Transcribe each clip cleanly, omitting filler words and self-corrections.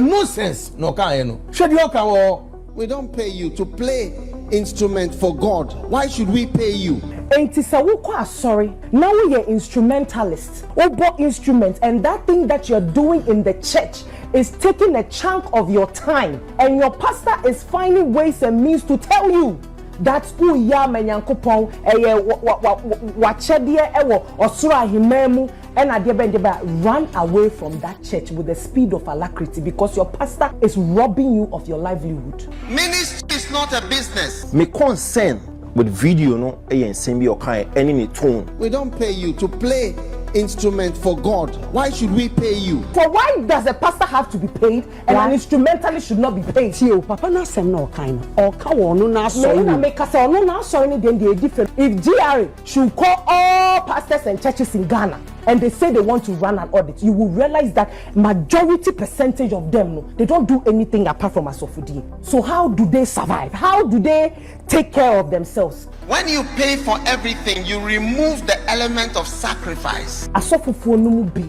Nonsense. No can should you can. We don't pay you to play instrument for God. Why should we pay you? Enti sa wo kwa sorry. Now we are instrumentalists. We bought instruments, and that thing that you're doing in the church is taking a chunk of your time, and your pastor is finding ways and means to tell you that who ya menyankopon wachedie ewo osoro ahimemu and adebendeba. Run away from that church with the speed of alacrity, because your pastor is robbing you of your livelihood. Ministry is not a business. Me concern with video no and send me your kind any tone. We don't pay you to play instrument for God. Why should we pay you? For why does a pastor have to be paid and an instrumentalist should not be paid? Tio, Papa na sem no kind or kawo no na so. No, na make us no na so any then they different. If GRA should call all pastors and churches in Ghana and they say they want to run an audit, you will realize that majority percentage of them no, they don't do anything apart from asofudi. So how do they survive? How do they take care of themselves? When you pay for everything, you remove the element of sacrifice. Asofufu no mu bi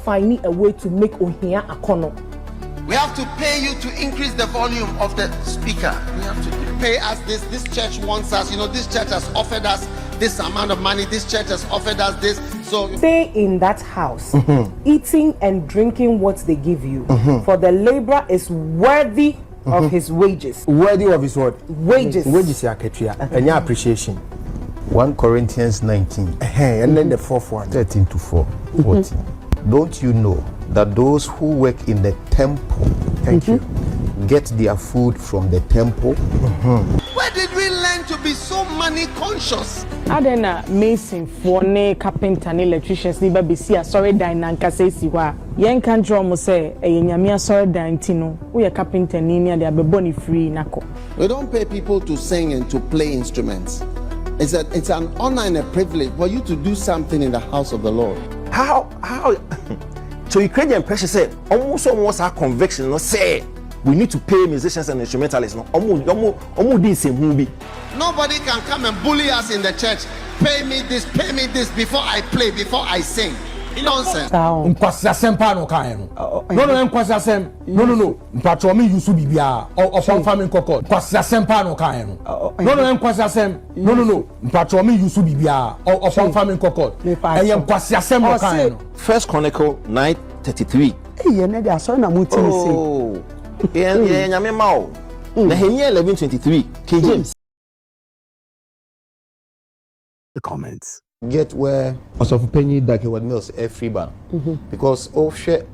finding a way to make ohia akono. We have to pay you to increase the volume of the speaker. We have to pay us this. This church wants us. You know, this church has offered us this amount of money. This church has offered us this. So stay in that house, eating and drinking what they give you. For the laborer is worthy of his wages. Worthy of his what? Wages. Wages ya ketua. And your appreciation. 1 Corinthians 19. And then the fourth one. 13 to 14. Don't you know that those who work in the temple, Thank you, get their food from the temple? where did we learn to be so money conscious? Adena mason for ne carpenter ne electricians ni ba besi asore dan na nkasa esi hɔ a yen kan drum mo say nyame asore dan ti no wo ye carpenter ni ni ade abebo ni free nako. We don't pay people to sing and to play instruments. It's an honor and a privilege for you to do something in the house of the Lord. How so you create the impression say almost our conviction no say we need to pay musicians and instrumentalists no almost this same movie. Nobody can come and bully us in the church. Pay me this before I play, before I sing. Nonsense. Nkwasiasem pa no kan no. No nkwasiasem. No. Mpatro me yusu bibia o family kokod. Nkwasiasem pa no kan no. No nkwasiasem. No. Mpatro me yusu bibia o family kokod. Eye nkwasiasem no kan no. First Chronicle 9:33. Eh na dey asori na muti ni say. Oh. Yeah, nyame ma o. Na Nehemiah 11:23. King James. The comments. Get where also penny that Heward Mills free ban because share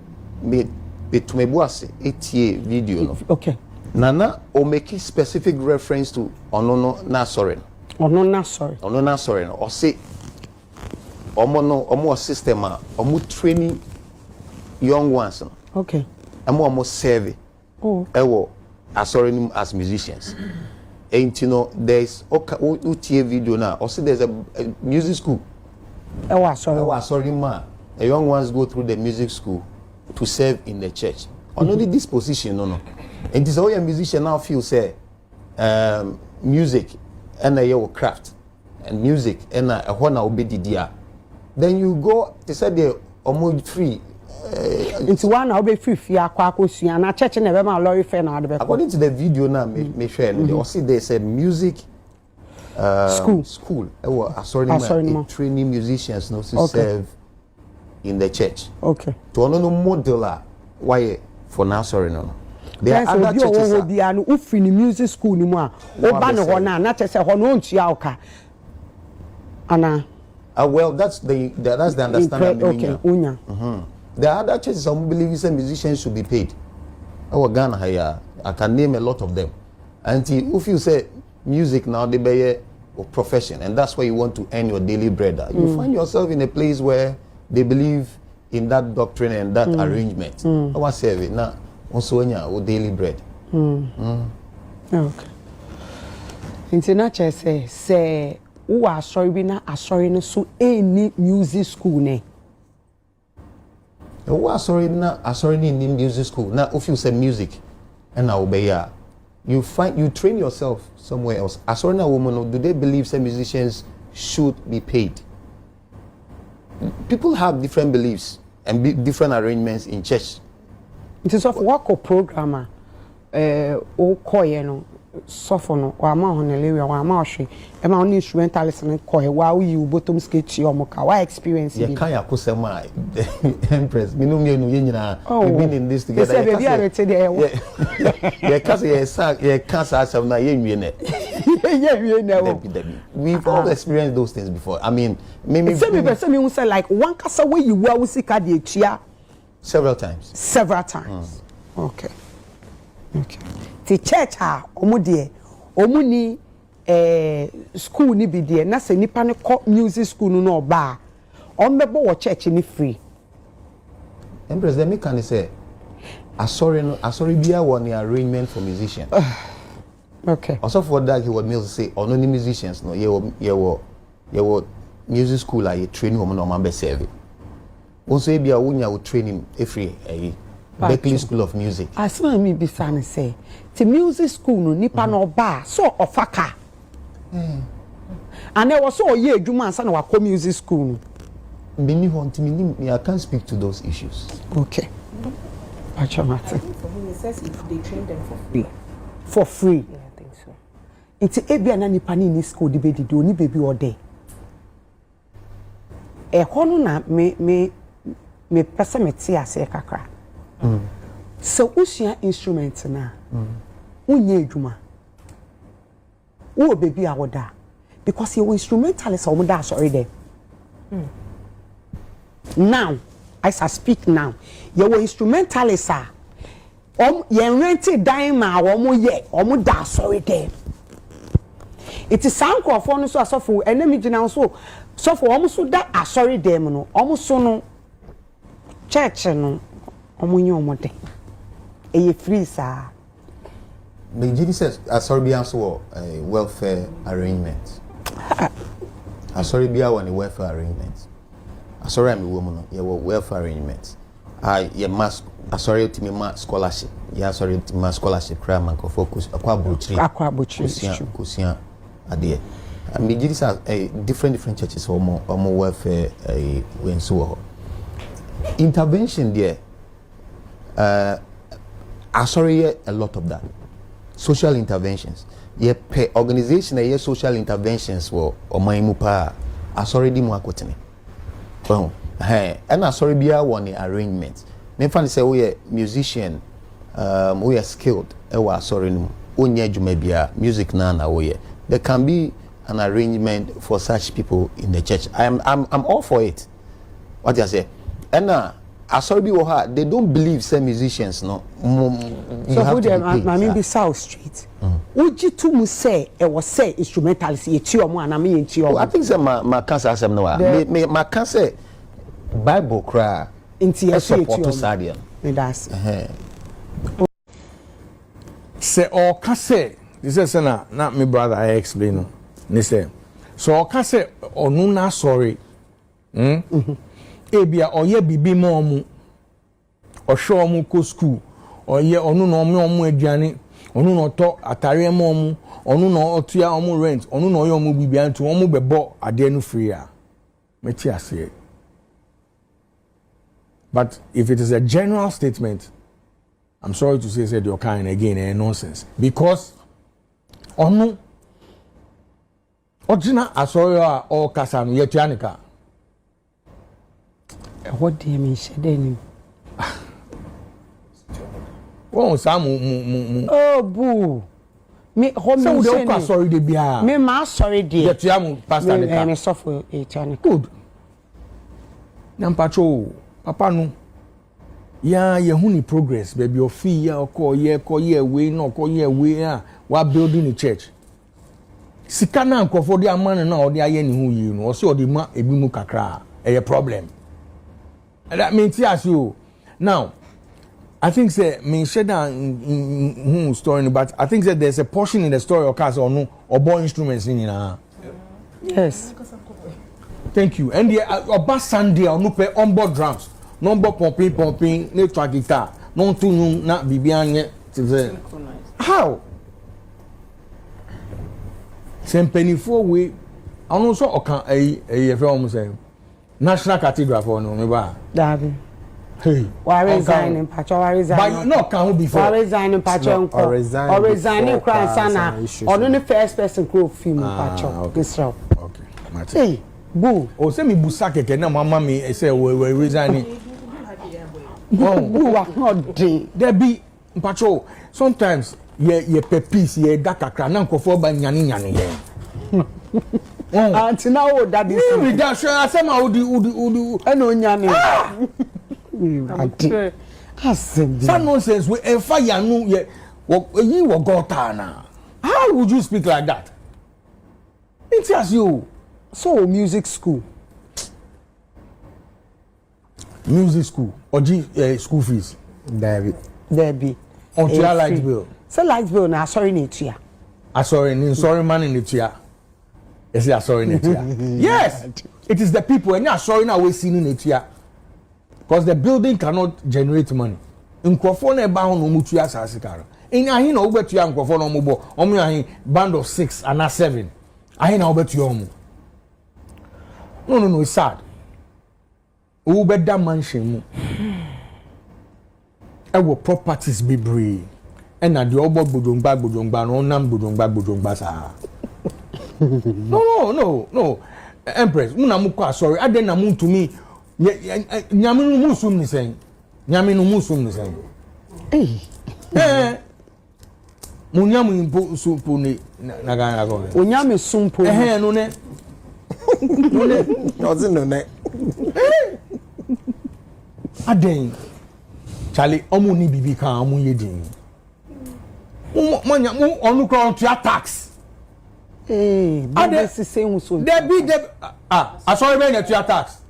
me to me boss 8 video no. Okay. Nana o make specific reference to onono na sorry. Onono na sorry no. Or say omo system omo training young ones no. Okay. Omo serve. Oh. Ewo assuring as musicians. And you know, there's UTV video now. Also, there's a music school. Sorry, ma. A young ones go through the music school to serve in the church. Only this position, no. And this all your musician now feel say, music and your craft and music and a one obedi dia. Then you go. They said they're almost free. Into one I'll be free and a church never my lorry fan out of it. According to the video now, me share they also they said music school. Sorry, training musicians to serve in the church. Okay. To no model why for now sorry no. There are other churches that be an ufini music school ni mo a oba no ho na na chese ho no ntua oka. Ana well that's the understanding. Okay, unya. There are other churches some believe that musicians should be paid. Our Ghana here, I can name a lot of them. And if you say music now, they be a profession, and that's where you want to earn your daily bread. You find yourself in a place where they believe in that doctrine and that arrangement. I want to say it now. Also, your daily bread. Okay. International say who are sorry na asori no so any music school ne. Sorry in the music school. Now, if you say music, and now obey you train yourself somewhere else. Sorry, now woman, do they believe some musicians should be paid? People have different beliefs and different arrangements in church. It is of work programmer o koye no sofo no wa ma honelewe wa ma hwe e ma on instrumentalist no koye wa you bottom sketch your moka wa experience you can yakosem Empress me no me no ye nyina we been in this together yeah cancer asem na ye nwie ne we've all experienced those things before. I mean maybe me say like one kasa way you wa we sika de etua several times. Okay. The church omo de omo ni school ni bi de na se nipa ne music school no ba ombebo wo church ni free. Empress them can say asori bia won arrangement for musicians. Okay. Also for that he would say ono ni musicians no ye wo music school I training woman no man be serve. Also bia wonya wo training free Berkeley School of Music. Asma mi bisane say the music school no nipa no ba so ofaka. And there was so ye adwuma ansa na wakọ music school. Bini me I can't speak to those issues. Okay. Martin. For him, he says if they train them for free. For free. Yeah, I think so. It's ebia na nipa ni school di bedi do ni baby or day. Hono na me pese me ti ase kakra. So usua instrument na unye adwuma wo baby awoda because your instrumentalist omo da sorry there now as I speak now your instrumentalist ye rent dan ma omo da sorry there it is sound crofo no so asofo enemy gina so for omo so da asori there no omo so no church no omunye omode eye free sir the GD says asori bia so welfare arrangement asori bia one welfare arrangement asori am wo mu no ye welfare arrangement ye mass asori ultimate mass scholarship ye asori ultimate mass scholarship kra man ko focus akwa bochiri kusia ade and the GD says different churches omo welfare when so intervention there sorry a lot of that social interventions ye pe organization ye social interventions wo oman mu pa sorry di mu akotene well and sorry bia one arrangement me fan say we musician we are skilled e wa sorry no onye adwuma bia music na we there can be an arrangement for such people in the church. I'm all for it. What you say? And Asorbi Woha, they don't believe some musicians, no. So who them I mean be South Street. Would you to say it was say instrumentalist ye tio mo na me ye tio. I think say my cancer asem no me my cancer Bible cry into support to stadium. That's say or kase this is na me brother I explain no. Ni say so kase onu na sorry. Ebia oye bibi mo mu ohwe mu ko school oye onu no omu aduane onu no to atare mo mu onu no otua omu rent onu no oye omu bibia ntu omu bebo ade no free a meti ase. But if it is a general statement, I'm sorry to say you're kind again nonsense because onu ojina asoyo o kasa no yetuanika. What do you mean, Shadeni? Oh, Sam, oh, boo. Me, home, so sorry, de bia. Me, ma, sorry, dear. Get you, Pastor. Me, suffer a turn. Good. Nampacho, Papa, no. Ya, ye huni progress, baby, your fee, ya, call ye way, no, call ye way, while building the church. Sikana, for the man, or the ayen who you know, or so the ma, a bimu kakra, a problem. That means yes, you. Now, I think say me share that story, but I think that there's a portion in the story of cars or no or boy instruments in Yes. Thank you. And the bass Sunday or no pay onboard drums, no board pumping, no track guitar, no tune, not Bibian. How? Same penny for we. I know so. Okay, a film saying. National Cathedral for no me ba. Dabi. Hey. Why resign in Pacho? Why resign? But you not can before. Why resign in Pacho? Or resign in Kransana? Or the first person crew film Pacho. This row. Okay. Hey, boo. Oh, say me busake ke na mama me say we resigning. Boo are not day. There be Pacho. Sometimes ye peace ye dakakra na nkofo ba nyane ye. Until now that is me that sure Asamoah udi eno nyane. Some nonsense we fire no ye wo gotana. How would you speak like that? It's as you. So music school. Music school or school fees. There be. On your light bill. So light bill na sorry netia. Sorry man in netia. Yes, sorry netia. Yes, it is the people and you sorry now we seeing netia. Because the building cannot generate money. In Crawford e ba ho no mutu asase kara. In ahin na obetu ya Crawford no mobo. Omo ahin band of 6 and 7. Ahin na obetu omo. No, it's sad. Who better mansion mu. Our properties be brave. And at the obo bodongba no nam bodongba sa. No. Empress, una muko sorry. Ade na mu to me. Nyaminu musum ni sen. Eh. Munyamu impo sumpo ni na gana ko. Onyame sumpo. No ne. No ne. Aden. Charlie, omo ni bibi kan omo yedin. Mo onu kro to tax. Ade se say so. There be sorry be na to tax.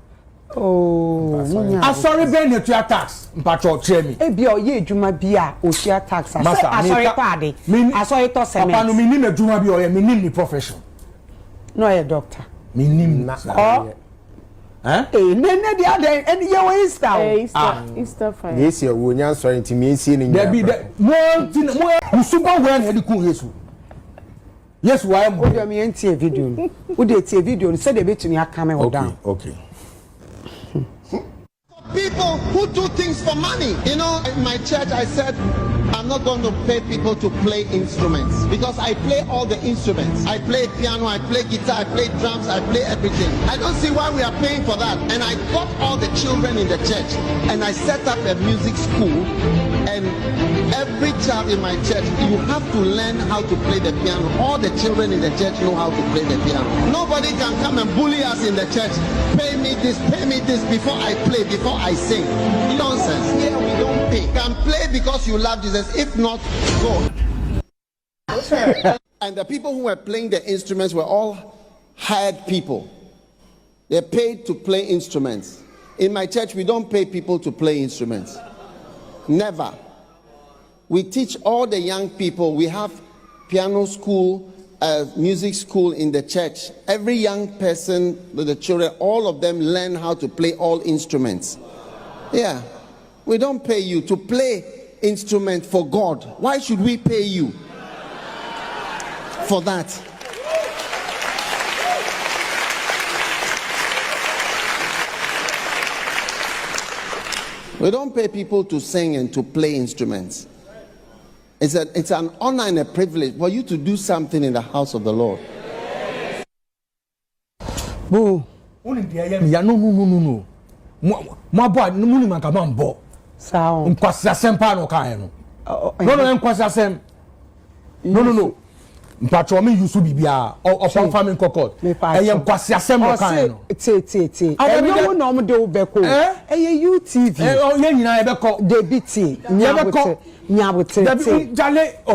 Oh, sorry be na to tax. Mpacho tell me. E bi o ye adwuma bia o tua tax. Sorry pade. Sorry to cement. Papa no me ni adwuma bi o ye me ni ni profession. No a doctor. Me ni na. Nene the other and you were Easter fire. Yes, you will not sorry to me seeing there be more super well head ku Yesu. Yes, why am I me enti video. Who dey tie video say dey betumi aka me o down. Okay. People who do things for money. You know, in my church I said I'm not going to pay people to play instruments because I play all the instruments. I play piano, I play guitar, I play drums, I play everything. I don't see why we are paying for that. And I got all the children in the church and I set up a music school, and every child in my church, you have to learn how to play the piano. All the children in the church know how to play the piano. Nobody can come and bully us in the church. Pay me this before I play, before I sing. Nonsense. Here we don't pay. You can play because you love Jesus. If not, go. And the people who were playing the instruments were all hired people. They're paid to play instruments. In my church, we don't pay people to play instruments. Never. We teach all the young people. We have piano school, music school in the church. Every young person, the children, all of them learn how to play all instruments. Yeah. We don't pay you to play instrument for God. Why should we pay you for that? We don't pay people to sing and to play instruments. It's an honor and a privilege for you to do something in the house of the Lord. No. My boy, no money man come on board. Sound. Nkwasi asempa no kan no. No, nkwasi asem. No. Mpacho me use bibia o farming kokot. Eye nkwasi asem no kan no. Ti. Ayo no mo de obeko. Eye UTV. Ye nyina e beko. Debiti. Nyabote. Debi jale I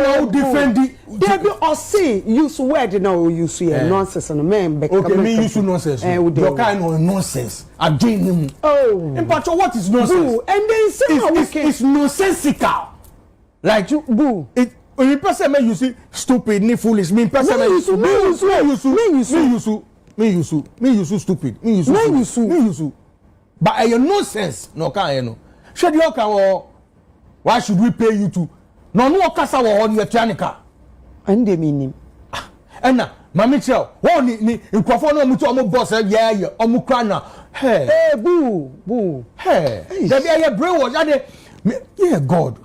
don't defend the Debi or say use word no use nonsense no man be. Okay, me use nonsense. Your kind of nonsense. Again him. Oh. Mpacho what is nonsense? And then say it's nonsensical. Like you boo. When person may you see stupid, ni foolish. Me person may you stupid. Me you. But a nonsense. No can no. Should you can why should we pay you to? No kasa wo on your tianica. And they mean him. And na mami chel. Wo ni nkrofo no mu to omo boss yeah omo kra na Hey, boo. Hey, there be a brain was that yeah, God.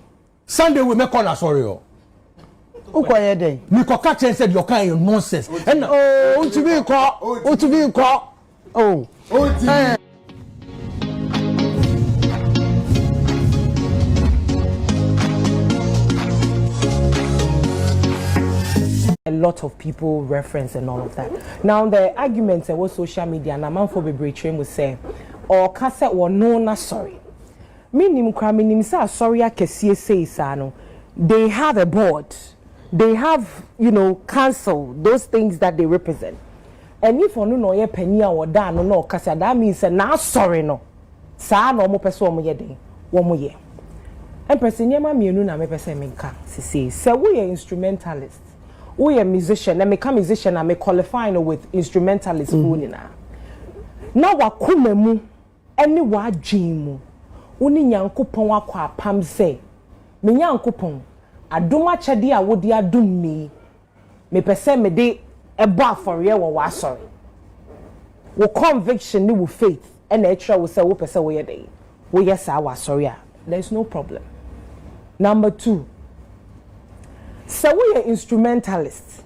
Sunday we make on sorry. Who quiet day? Me ko catch and said your kind of nonsense. And to be call. Oh. hey. A lot of people reference and all of that. Now the arguments and what social media and a man for be will say, or cassette or no na sorry. Minim sorry say they have a board. They have, council, those things that they represent. And if on no ye penny or da no cassette, that means na sorry no. Sa no mo person mo ye den. Wo mo ye. And person yema mienu na me person menka. Say we are instrumentalists. We are musician, and me come musician and me qualifying with instrumentalist na. Now wakume mu, eni wadwin mu. Uni nyankopon akwa pam se. Me nyankopon, adoma chede a wodi adom me pese me de ebo afore wo wasori. Wo conviction ni wo faith, and extra wo say wo pese wo ye dey. Wo yes a wasori a. There's no problem. Number 2. So we are instrumentalists.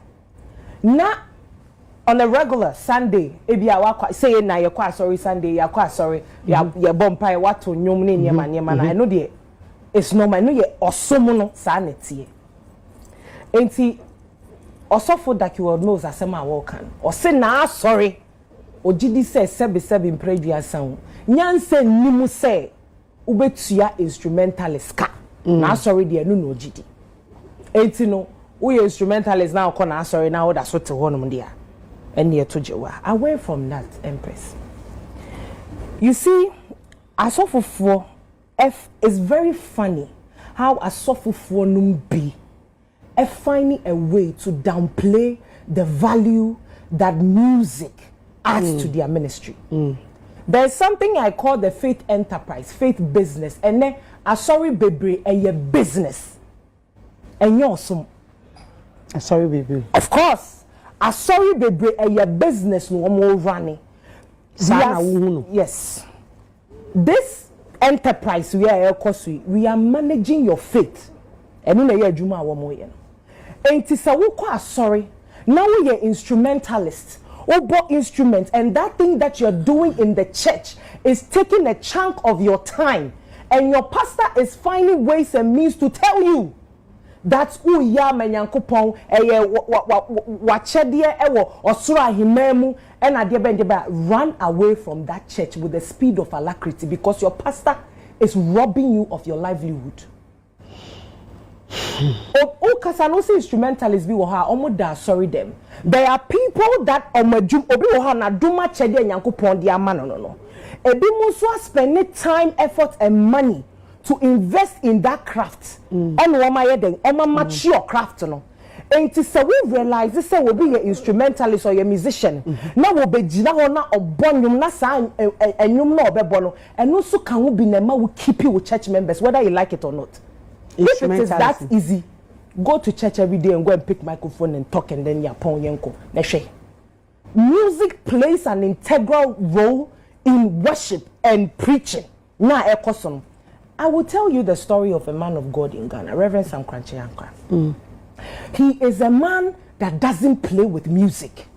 Na on a regular Sunday, ebi a say na ye kwa sorry Sunday, ya kwa sorry, ya bompa ye wato nyom ne nyema na. I know the it's normal. No ye osomo no sa na tie. Enti osofo that you knows Asamoah wokan. O say na sorry. O gidi say sebe impredua san. Nyanse nimu say ubetua instrumentalist ka. Na sorry de no no gidi. Enti no we instrumentalist now corner sorry now that's what to honum there and near to Jewa. Away from that, Empress, you see Asamoah F is very funny how Asamoah num be finding a way to downplay the value that music adds to their ministry. There's something I call the faith enterprise, faith business, and then Asori Bebre a business. And you're some sorry, baby. Of course, a sorry baby a business no more running. Yes. This enterprise we are managing your faith. And in a year Juma Wamoyan. And Tisawuko sorry. Now we are instrumentalists. Obo instruments, and that thing that you're doing in the church is taking a chunk of your time. And your pastor is finding ways and means to tell you that's who ya menyankopon wachedie ewo osoro ahimemu and adebendeba. Run away from that church with the speed of alacrity because your pastor is robbing you of your livelihood. O kasanosi instrumentalists be woha omoda sorry them. There are people that omajum obi woha na duma chede nyankopon dia no. Ebi mo so spend time, effort and money to invest in that craft. And match your craft no. And so we realize this will be an instrumentalist or a musician. Now we'll be jina na obonum na sa enyum na obebono. And also can we be nema will keep you with church members whether you like it or not. If it is that easy, go to church every day and go and pick microphone and talk and then yapon yenko. Neshe. Music plays an integral role in worship and preaching. Na ekosom. I will tell you the story of a man of God in Ghana, Reverend Sam Kranche. He is a man that doesn't play with music.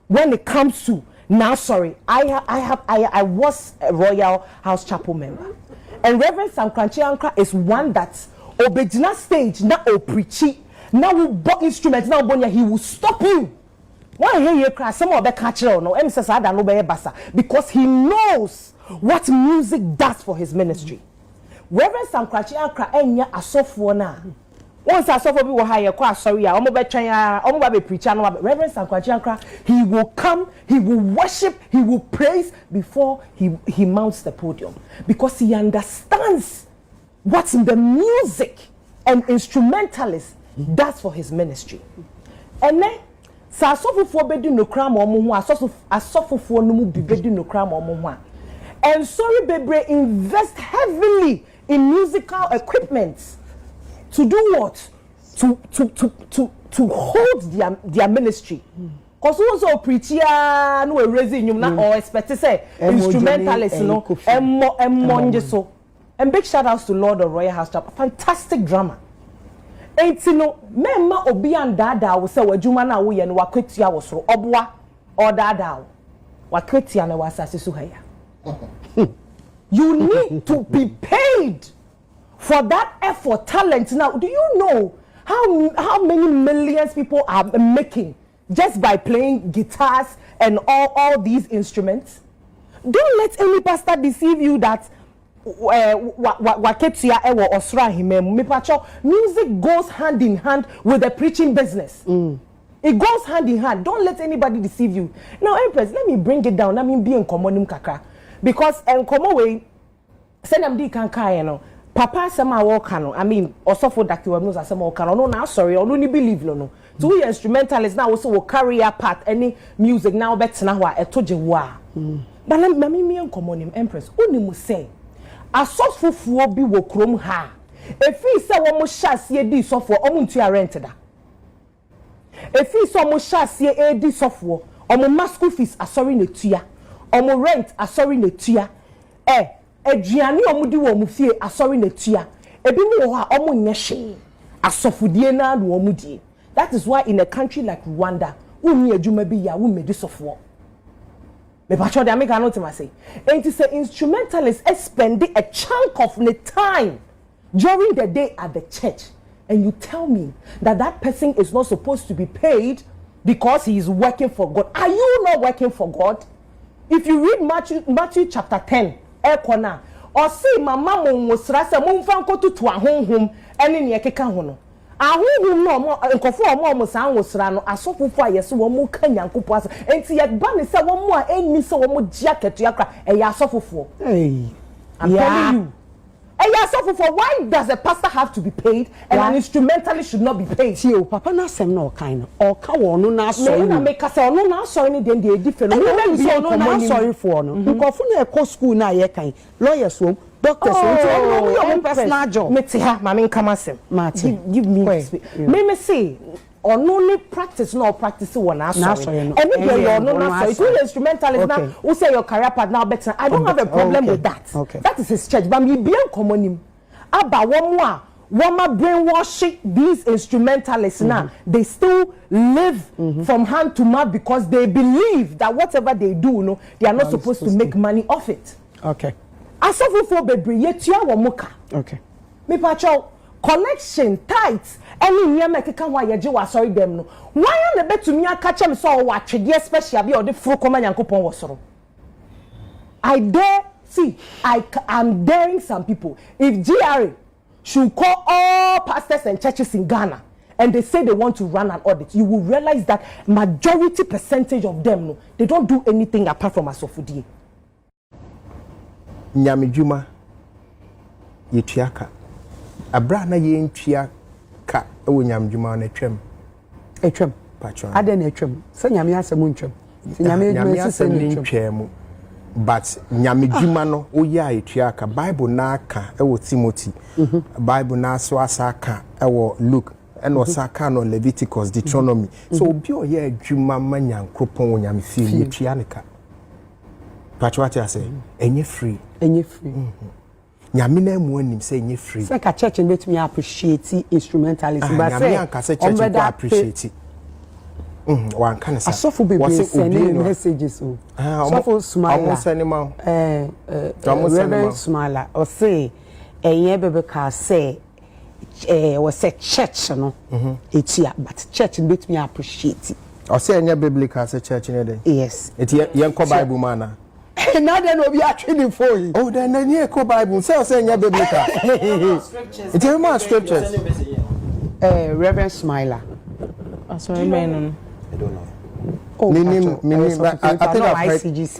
When it comes to now, sorry, I was a Royal House Chapel member, and Reverend Sam Kranche is one that's obedient stage now preachy now we bought instruments now he will stop you. Why hear you cry? Some of the catcher no, because he knows what music does for his ministry. Reverend Sam Kranche enya asofo na once asofo bi wo ha ye kwa sorry ya omo be twen ya omo ba be preacher no Reverend Sam Kranche he will come, he will worship, he will praise before he mounts the podium because he understands what the music and instrumentalist does for his ministry. And then sa asofo be di no kra ma omo ho asofo no mu bi be di no kra ma omo ho. And sorry Bebre invest heavily in musical equipment to do what? To hold their ministry. cause also preacher no we raising you na or expect say instrumentalist no emmo so. And big shout outs to Lord of Royal House Chapel. Fantastic drama. Enti no memma obi and dada wo say wadwuma na wo ye no wakwetia wo soro obwa or dada wakwetia na wasase so haya. You need to be paid for that effort, talent. Now, do you know how many millions people are making just by playing guitars and all these instruments? Don't let any pastor deceive you that waketia ewo osra himem. Music goes hand in hand with the preaching business. It goes hand in hand. Don't let anybody deceive you. Now, Empress, let me bring it down. Let me be in common kakra. Because in common way, send them can know. Papa Asamoah kano. I mean, also for that you knows Asamoah kano. No, now sorry, I don't believe no. So we instrumentalists now also will carry a part any music now better now a toje wa. But let me in common Empress. Only mu say. A source fufuo bi wo krom ha. Efi se wo mo hyasie di sofo omo ntua rent da. Efi so mo hyasie e di sofo omo ma school fees asori na tua. Omo rent asori na tua. Aduane omo di wo mo fie asori na tua. Ebi mo ho a omo nyehwe. Asofudie na do omo die. That is why in a country like Rwanda, wunni adwuma bi ya wunni di sofo. Me pacho de America not say. And to say instrumentalists spend a chunk of the time during the day at the church, and you tell me that person is not supposed to be paid because he is working for God. Are you not working for God? If you read Matthew chapter 10, or say mama mo srasa mo mfa nkoto to ahonhom ene ne ekeka ho no. Ahonhom no mo nkofo mo san wo sra no asofofo ayeso wo mo ka nyankopo asa enti ye ba ne se wo mo a enni se wo mo gia ketua kra ya asofofo. Hey. I'm telling you. Asofofo, why does a pastor have to be paid and an instrumentalist should not be paid? See, papa na sem no kind or ka wo no na so no na make say no na so ni dem dey different. No be so no na sorry for no. Because na e ko school na ye kan lawyers wo doctors wo your personal job. Me te ha ma me come asem. Give me space. Me say only practice no practice one na sorry. And if you no na sorry, two instrumentalist now who say your career path now better. I don't have a problem with that. That is his church. But me be common him. Aba one more. Wama brainwashing these instrumentalists now, they still live from hand to mouth because they believe that whatever they do, no, they are not supposed to make money off it. Okay. Asafu for bebre yetua wo muka. Okay. Me pacho collection tithes any near mekeka wa yeje wa sorry dem no. Why am the betumi aka chem so wa twede special bi o de furo koma nyankopon wo soro. I dare see I am daring some people if GRA should call all pastors and churches in Ghana and they say they want to run an audit, you will realize that majority percentage of them no, they don't do anything apart from asofudie. Nyamijuma yetuaka abra na ye ntuaka ewo nyamijuma na etwem patro ade na etwem se nyame asem ntwem se nyame asem ntwem but nyamijuma no oya yetuaka Bible na aka ewo Timothy Bible na so asaka ewo Luke and osaka no Leviticus Deuteronomy so obi oya adwuma manyankropon nyame fie yetuanika patro ati ase enye free nyame na mu anim say enye free say ka church bet me appreciate instrumentalism but say nyame anka say church go appreciate one kind of asofo bebe sending messages o asofo smile sending Reverend Smile or say enye bebe ka say was say church no etia but church bet me appreciate or say enye biblical say church ne dey yes it yenko Bible man now then will be actually for you. Oh, then you go Bible. Say your biblical. It's a more scriptures. Reverend Smiler. Sorry, man. I don't know. Oh, I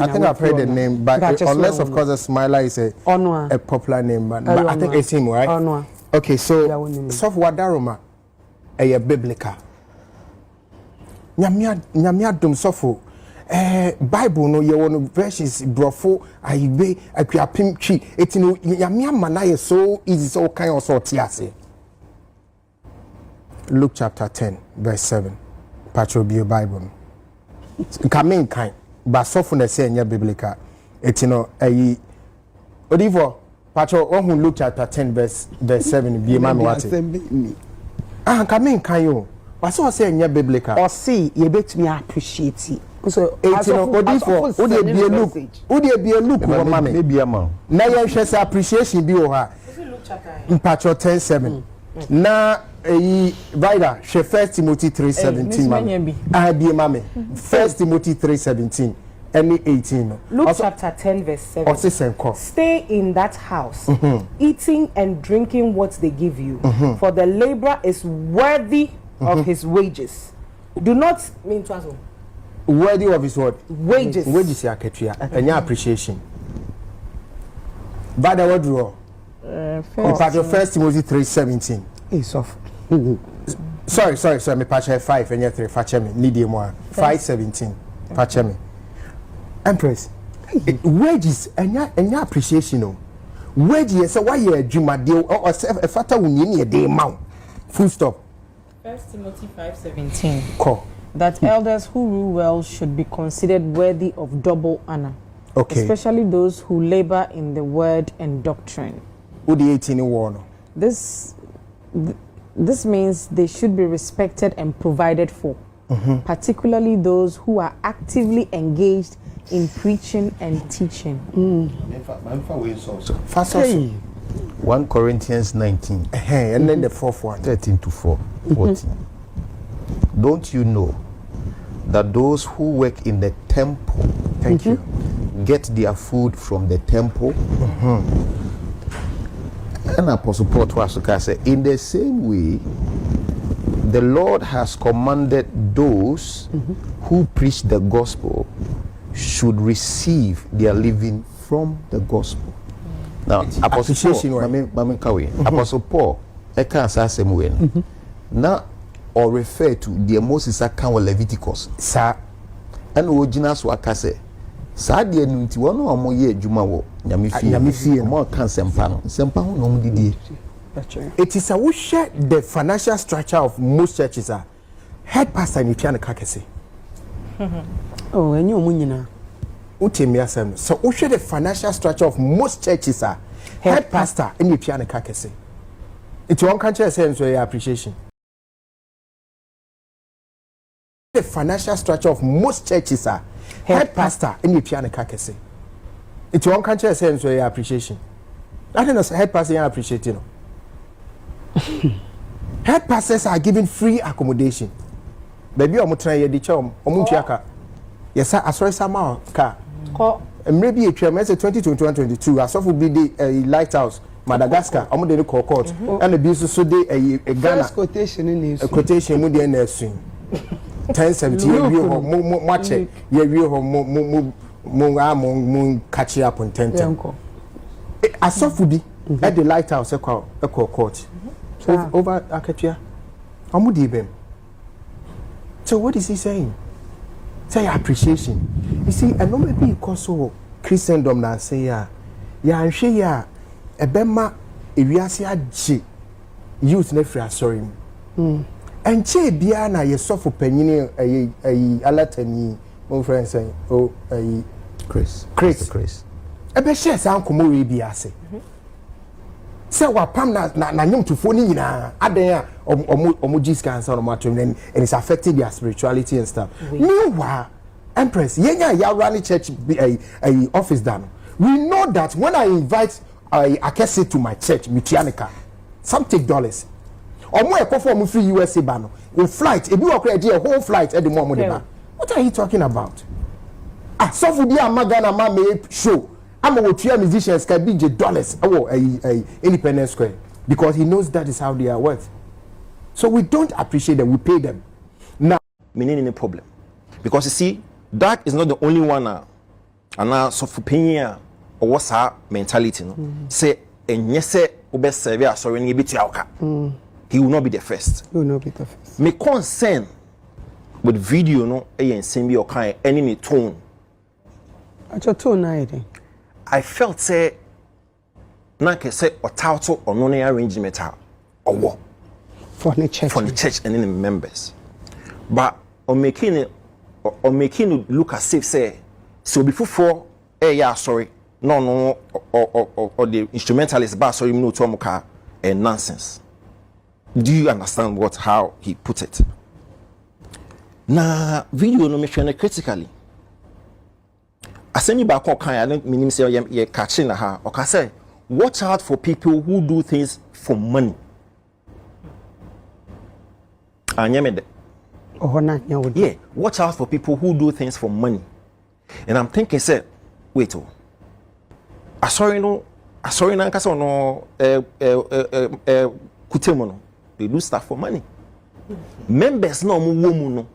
think I've heard the name, but unless of course a Smiler is a popular name, but I think it's him, right? Okay, so software daruma, a biblical. Nyamia dum sofo. Bible no ye one verses brofo ayibe akuapim twi etino yamia manaye so easy so kind of sort ase. Luke chapter 10 verse 7 patro bio Bible Kamen kind, but soften the say nya biblical. It's ayi Odivo Pacho who Luke chapter 10 verse 7 be mama what. Kamen kind you. But so say nya biblical. Or see you bet me appreciate it. So Odivo would be a look over mammy. Maybe a man. Na yen hwese appreciation bi wo ha. In Pacho 10:7. Na Vida, she 1 Timothy 3:17 mami. I be mami. 1 Timothy 3:17. Any 18. Luke chapter 10 verse 7. Stay in that house, eating and drinking what they give you, for the laborer is worthy of his wages. Do not mean to us. Worthy of his what? Wages. Wages ya ketua. And your appreciation. But the word draw. First Timothy 3:17. It's off. Sorry. Me patch 5 and 3. Patch me. Need you more. 5:17. Patch me. Empress. Wages and your appreciation. No. Wages. So why you a dreamer deal or a fatter when you need a day amount. Full stop. 1 Timothy 5:17. Call. That elders who rule well should be considered worthy of double honor. Okay. Especially those who labor in the word and doctrine. Who the 18 war? This means they should be respected and provided for, particularly those who are actively engaged in preaching and teaching. 1 Corinthians 19. And then the fourth one. 13 to 14. Don't you know that those who work in the temple, thank you, get their food from the temple? And Apostle Paul to us say, in the same way, the Lord has commanded those who preach the gospel should receive their living from the gospel. Now, Apostle Paul, Apostle Paul, Asamoah, now or refer to the Moses account of Leviticus, sir, and originals were case. Sadie nunti wono amoye adwuma wo nyame mo kan sempa ho no mdidi. It is a we share the financial structure of most churches are head pastor in Piano Kakese. Oh, and you munyina. Utemi asem. So we share the financial structure of most churches are head pastor in Piano Kakese. It's one country sense where appreciation. The financial structure of most churches are head pastor in the piano kakese. It's one country sense where appreciation. I don't know, head pastor you appreciate, you know. Head pastors are given free accommodation. Baby, I'm trying to chom. Yes, sir. I saw Asamoah car. Maybe a tremendous 2021-22. I saw be the lighthouse. Madagascar, I'm going to call court. And the business so they a Ghana quotation in a quotation with the nursing. 10-17 year match ye catch up on 10. I saw foodie at the lighthouse echo court. Over Akatia. Amudibem. So what is he saying? Say appreciation. You see, I know maybe because so Christendom na say ya nhwe ya ebema ewiase agye youth na free sorry. Enche bia na ye sofo panyini alatani mon friend say Chris ebe share san komo we bia ase say wa pam na nyum tufo ni nyina adan a omo giscan san omo atom and it's affecting their spirituality and stuff. Meanwhile, Empress yenya ya run church office down. We know that when I invite Akese to my church Mitianica, some take dollars. Or more perform free USA ban. In flight, if you are a whole flight at the moment. What are you talking about? So for the Magana Mame show, I'm a two musicians can be dollars a Independence Square because he knows that is how they are worth. So we don't appreciate them, we pay them. Now, meaning any problem. Because you see, that is not the only one and now so for paying or what's our mentality no. Say and yes say ube serve sorry ni biti auka. He will not be the first. He will not be the first. My concern with video no and send me or kind enemy tone. At your tone I felt say na can say or title or no arrangement or what for the church and the members. But on making it or making it look as if say so before for yeah sorry no or the instrumentalist but sorry no to amuka and nonsense. Do you understand how he put it? Na video no me critically. Asemi ba kon kan I don't mean say you catching na ha or say watch out for people who do things for money. Anyamede. Yeah, watch out for people who do things for money. And I'm thinking, say, wait, I sorry no kasa no kutemono. They do stuff for money. Members no no.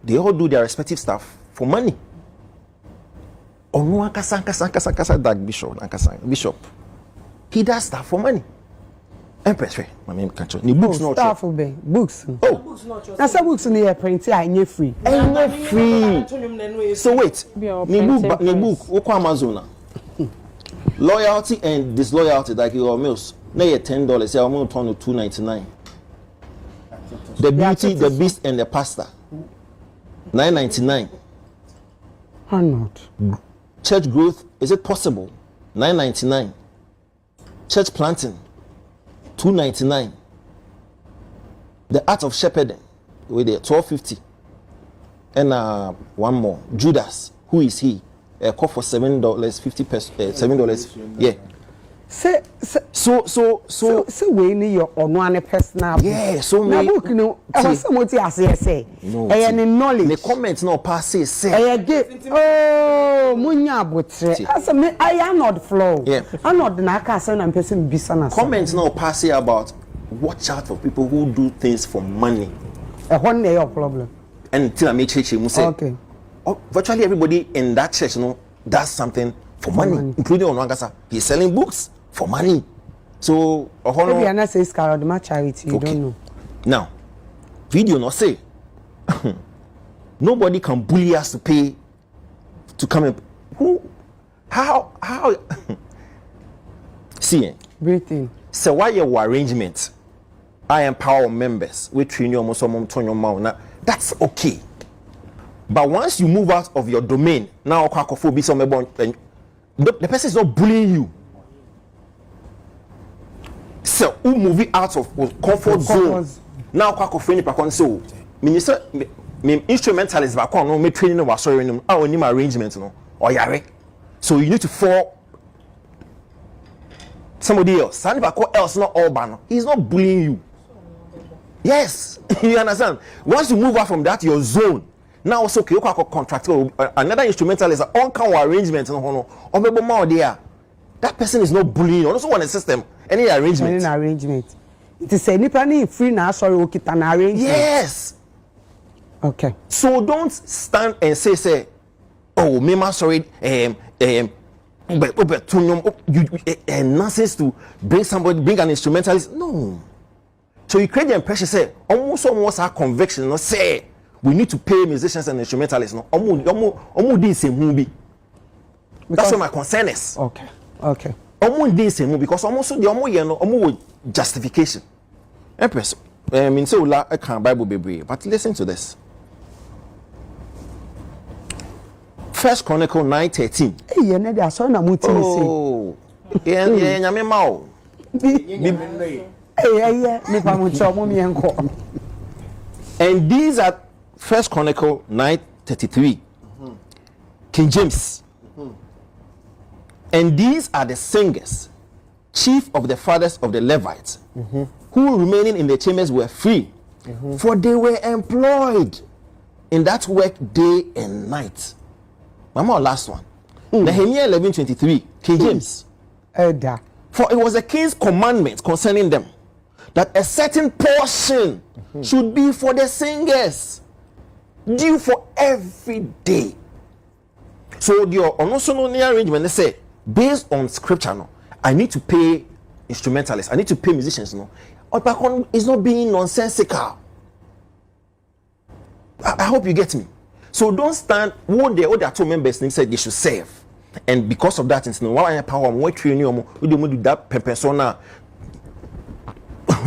They all do their respective stuff for money. Onu kasa Dag Bishop. He does stuff for money. Empress, my name can't. Ni books not stuff for books. Oh, that's a books in the print. I free. Free. So wait, ni book. Oko Amazon. Loyalty and disloyalty, like your meals. Now you $10. I'm going to turn to $2.99. The Beauty, the Beast, and the Pastor. $9.99. Arnold. Church growth, is it possible? $9.99. Church planting. $2.99. The Art of Shepherding with the $12.50. And one more, Judas. Who is he? Call for $7.50 $7. Yeah. So we need your one personal. Yeah. So my book no. Somebody say. No. Knowledge. The comments no pass say. Oh, munya botre. I am not flow. Yeah. I'm not the naka and person bisana. Comments no pass about watch out for people who do things for money. One day your problem. And until I make church, you say. Okay. Virtually everybody in that church, does something for money, including Onwangasa. He's selling books for money. So, maybe I'm not saying the charity. You don't know. Now, video not say nobody can bully us to pay to come in. Who? How? See, breathing. So why your arrangement? I empower members. We train you almost now. That's okay. But once you move out of your domain, now the person is not bullying you. So who move out of comfort zone? Now so minister instrumentalist back on me training no sorry no arrangement no or yare. So you need to fall somebody else. Somebody else not all ban. He's not bullying you. Yes, you understand? Once you move out from that your zone. Now also okay, contractor another instrumentalist on arrangement no there. That person is not bullying. Also want a system. Any arrangement. Any arrangement. It is a nipa free now. Sorry, okay, an arrangement. Yes. Okay. So don't stand and say, oh, me ma sorry, nonsense to bring an instrumentalist. No. So you create the impression say almost our conviction. No say we need to pay musicians and instrumentalists. No, that's what my concern is. Okay. Okay. Because almost the justification. Empress, I mean, so I can't Bible be but listen to this. 1 Chronicle 9:13. Hey, you know, so na muti oh, yeah, nyame mao. And these are 1 Chronicle 9:33. King James. And these are the singers, chief of the fathers of the Levites, who remaining in the chambers were free, for they were employed in that work day and night. Mama, last one. Nehemiah 11:23, King James. For it was the king's commandment concerning them that a certain portion should be for the singers, due for every day. So the onosono arrangement they say, based on scripture, no, I need to pay instrumentalists, I need to pay musicians, no. Or is not being nonsensical. I hope you get me. So don't stand. What the other two members said they should serve, and because of that, instead, why power more training we do that persona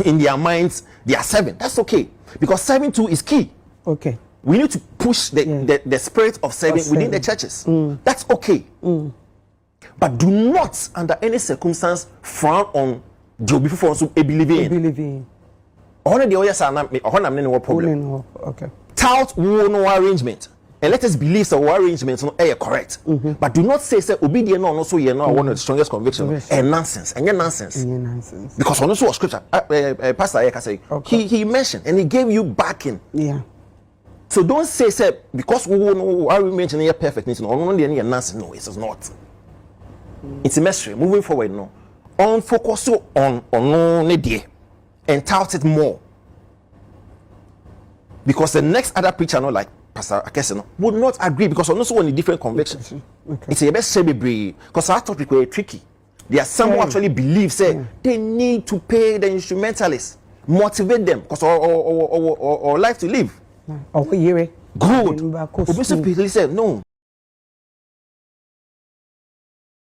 in their minds they are serving. That's okay because serving too is key. Okay. we need to push the spirit of serving within the churches. That's okay. But do not, under any circumstance, frown on the people who believe in. Only the others are not. No problem. Okay. Tout no arrangement. And let us believe that our arrangements are correct. But do not say obedient no so you know one of the strongest conviction and nonsense. And nonsense. Because on also scripture Pastor Ayeka say he mentioned and he gave you backing. Yeah. So don't say because we know our arrangement is perfect. No, only nonsense. No, it is not. It's a mystery. Moving forward, no. On focus on no day and tout it more. Because the next other preacher, no, like Pastor Akese, would not agree because on also one different convictions. Okay. It's a best say because I thought it was tricky. There are some who actually believe they need to pay the instrumentalists, motivate them because or life to live. Okay, good. Obviously, people say no.